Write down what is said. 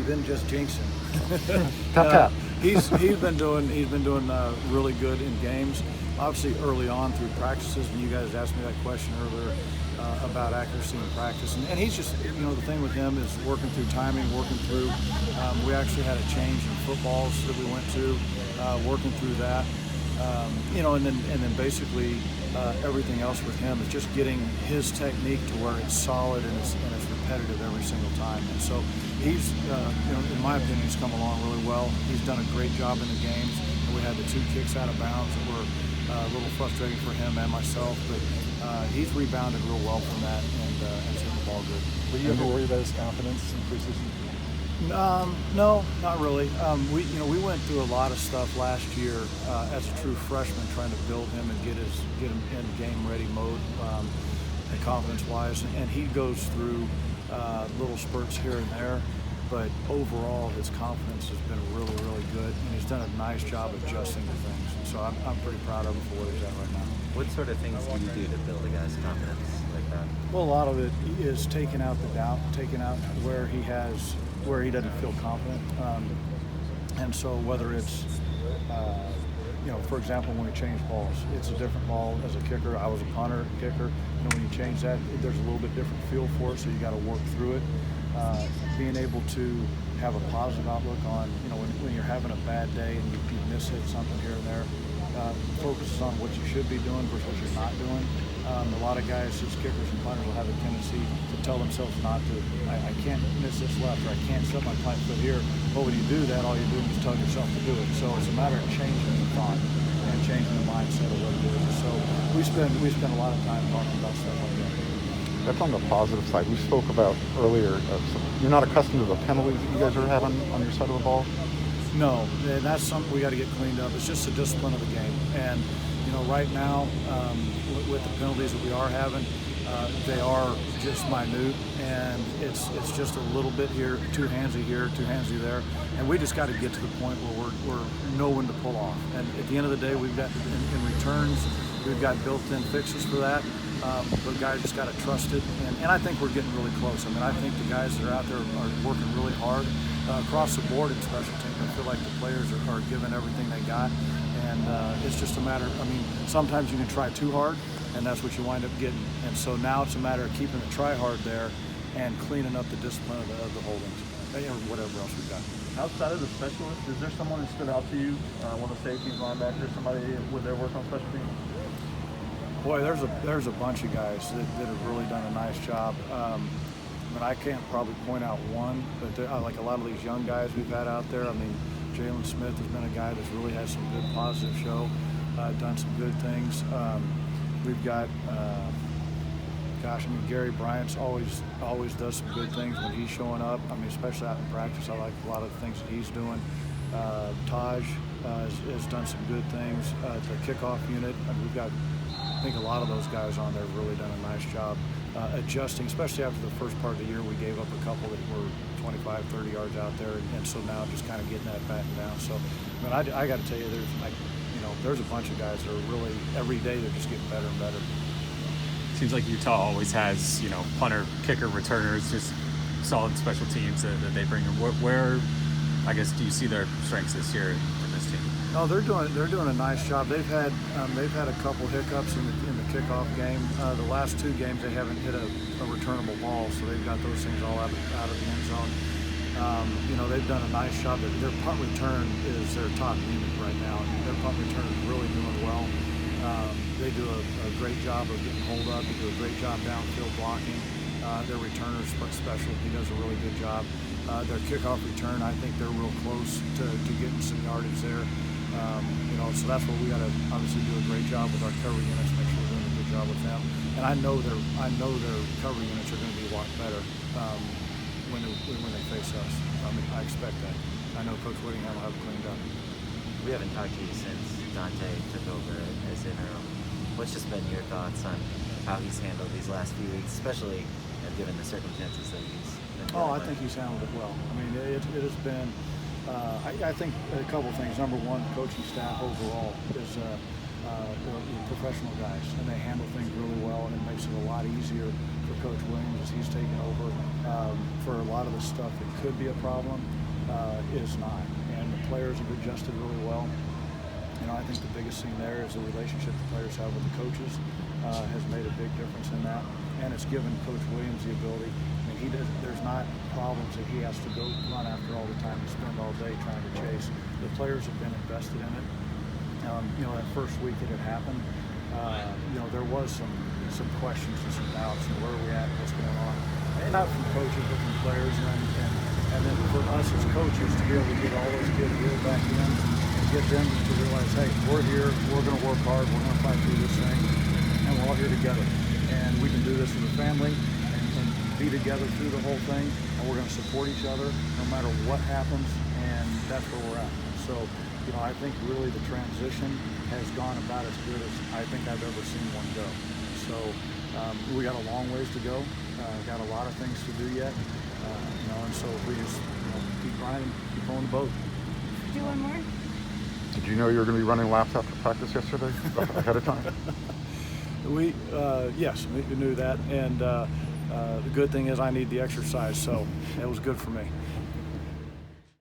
You didn't just jinx him. Tap tap. He's been doing really good in games. Obviously, early on through practices, and you guys asked me that question earlier about accuracy in practice, and he's just, the thing with him is working through timing, working through. We actually had a change in footballs that we went to, working through that. And then basically everything else with him is just getting his technique to where it's solid and it's repetitive every single time. And so he's, in my opinion, he's come along really well. He's done a great job in the games. And we had the 2 kicks out of bounds that were a little frustrating for him and myself, but he's rebounded real well from that and seen the ball good. Were you ever worried about his confidence in preseason? No, not really. We went through a lot of stuff last year as a true freshman, trying to build him and get him in game ready mode, and confidence wise. And he goes through little spurts here and there, but overall his confidence has been really, really good, and he's done a nice job adjusting to things. So I'm pretty proud of him for where he's at right now. What sort of things do you do to build a guy's confidence like that? Well, a lot of it is taking out the doubt, taking out where he doesn't feel confident. And so whether it's, for example, when we change balls, it's a different ball as a kicker. I was a punter, kicker. When you change that, there's a little bit different feel for it, so you got to work through it. Being able to have a positive outlook on, when you're having a bad day and you miss-hit something here and there, focuses on what you should be doing versus what you're not doing. A lot of guys, as kickers and punters, will have a tendency to tell themselves not to. I can't miss this left, or I can't set my plant foot here. But when you do that, all you're doing is telling yourself to do it. So it's a matter of changing the thought and changing the mindset of what it is. So we spend a lot of time talking about stuff like that. That's on the positive side. We spoke about earlier, you're not accustomed to the penalties that you guys are having on your side of the ball? No, and that's something we got to get cleaned up. It's just the discipline of the game. And, right now, with the penalties that we are having, they are just minute, and it's just a little bit here, 2 handsy here, 2 handsy there. And we just got to get to the point where we're know when to pull off. And at the end of the day, we've got, in returns, we've got built-in fixes for that. But guys just got to trust it, and I think we're getting really close. I think the guys that are out there are working really hard across the board in special teams. I feel like the players are giving everything they got, and it's just a matter. Sometimes you can try too hard, and that's what you wind up getting. And so now it's a matter of keeping the try hard there and cleaning up the discipline of the holdings, whatever else we've got. Outside of the specialist, is there someone that stood out to you? One of the safeties, linebackers, somebody with their work on special teams? Boy, there's a bunch of guys that have really done a nice job. I can't probably point out one, but like a lot of these young guys we've had out there. Jalen Smith has been a guy that's really had some good positive show, done some good things. We've got, Gary Bryant's always does some good things when he's showing up. Especially out in practice, I like a lot of the things that he's doing. Taj has done some good things. The kickoff unit, we've got, I think a lot of those guys on there have really done a nice job adjusting, especially after the first part of the year. We gave up a couple that were 25, 30 yards out there, and so now just kind of getting that battened down. So, I got to tell you, there's a bunch of guys that are really, every day they're just getting better and better. Seems like Utah always has, punter, kicker, returners, just solid special teams that they bring in. Where, I guess, do you see their strengths this year in this team? No, they're doing a nice job. They've had a couple hiccups in the kickoff game. The last 2 games they haven't hit a returnable ball, so they've got those things all out of the end zone. They've done a nice job. Their punt return is their top unit right now. Their punt return is really doing well. They do a great job of getting hold up. They do a great job downfield blocking. Their returner's special. He does a really good job. Their kickoff return, I think they're real close to getting some yardage there. So that's what we got to obviously do a great job with our cover units. Make sure we're doing a good job with them. And I know their cover units are going to be a lot better when they face us. I expect that. I know Coach Whittingham will have it cleaned up. We haven't talked to you since Dante took over as interim. What's just been your thoughts on how he's handled these last few weeks, especially given the circumstances that he's been dealing with? I think he's handled it well. It has been. I think a couple of things. Number one, coaching staff overall is they're professional guys, and they handle things really well, and it makes it a lot easier for Coach Williams as he's taken over. For a lot of the stuff that could be a problem, is not. And the players have adjusted really well. You know, I think the biggest thing there is the relationship the players have with the coaches has made a big difference in that, and it's given Coach Williams the ability. I mean, there's not problems that he has to go run after all the time and spend all day trying to chase. The players have been invested in it. You know, that first week that it happened, you know, there was some questions and some doubts and where are we at, what's going on, and not from coaches but from players, and then for us as coaches to be able to get all those kids reeled back in. Get them to realize, hey, we're here, we're going to work hard, we're going to fight through this thing, and we're all here together. And we can do this as a family and be together through the whole thing, and we're going to support each other no matter what happens, and that's where we're at. So, you know, I think really the transition has gone about as good as I think I've ever seen one go. So we got a long ways to go, got a lot of things to do yet, you know, and so if we just keep grinding, keep pulling the boat. Do one more? Did you know you were going to be running laps after practice yesterday ahead of time? Yes, we knew that, and the good thing is I need the exercise, so it was good for me.